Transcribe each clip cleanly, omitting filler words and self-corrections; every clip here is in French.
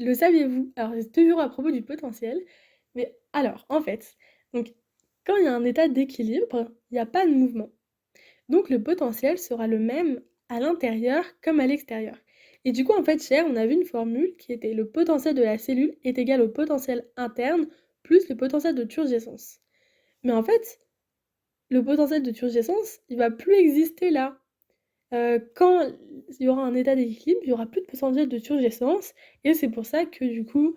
le saviez-vous? Alors c'est toujours à propos du potentiel, mais alors, en fait, donc quand il y a un état d'équilibre, il y a pas de mouvement. Donc le potentiel sera le même à l'intérieur comme à l'extérieur. Et du coup, en fait, chez R, on a vu une formule qui était le potentiel de la cellule est égal au potentiel interne plus le potentiel de turgescence. Mais en fait, le potentiel de turgescence, il va plus exister là. Quand il y aura un état d'équilibre, il y aura plus de potentiel de turgescence et c'est pour ça que du coup,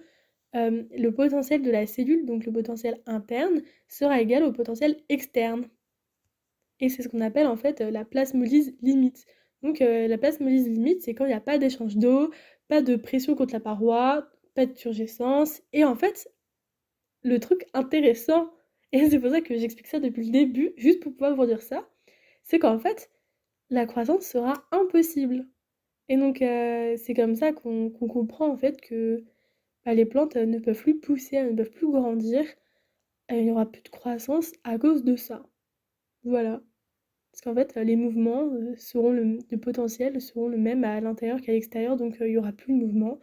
le potentiel de la cellule, donc le potentiel interne, sera égal au potentiel externe. Et c'est ce qu'on appelle en fait la plasmolyse limite. Donc la plasmolyse limite, c'est quand il n'y a pas d'échange d'eau, pas de pression contre la paroi, pas de turgescence. Et en fait, le truc intéressant, et c'est pour ça que j'explique ça depuis le début, juste pour pouvoir vous dire ça, c'est qu'en fait, la croissance sera impossible. Et donc c'est comme ça qu'on comprend en fait que bah, les plantes ne peuvent plus pousser, elles ne peuvent plus grandir, et il n'y aura plus de croissance à cause de ça. Voilà. Parce qu'en fait, les mouvements seront le potentiel seront le même à l'intérieur qu'à l'extérieur, donc il y aura plus de mouvement.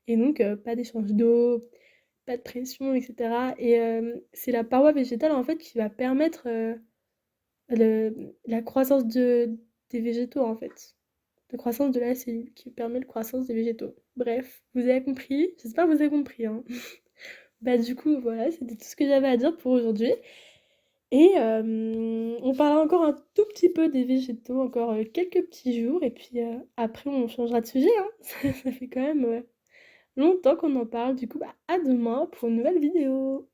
Et donc, pas d'échange d'eau, pas de pression, etc. Et c'est la paroi végétale en fait qui va permettre la croissance des végétaux en fait. La croissance de la cellule qui permet la croissance des végétaux. Bref, vous avez compris? J'espère que vous avez compris, hein. Bah du coup, voilà, c'était tout ce que j'avais à dire pour aujourd'hui. Et on parlera encore un tout petit peu des végétaux, encore quelques petits jours, et puis après on changera de sujet, hein. Ça fait quand même longtemps qu'on en parle, du coup bah, à demain pour une nouvelle vidéo.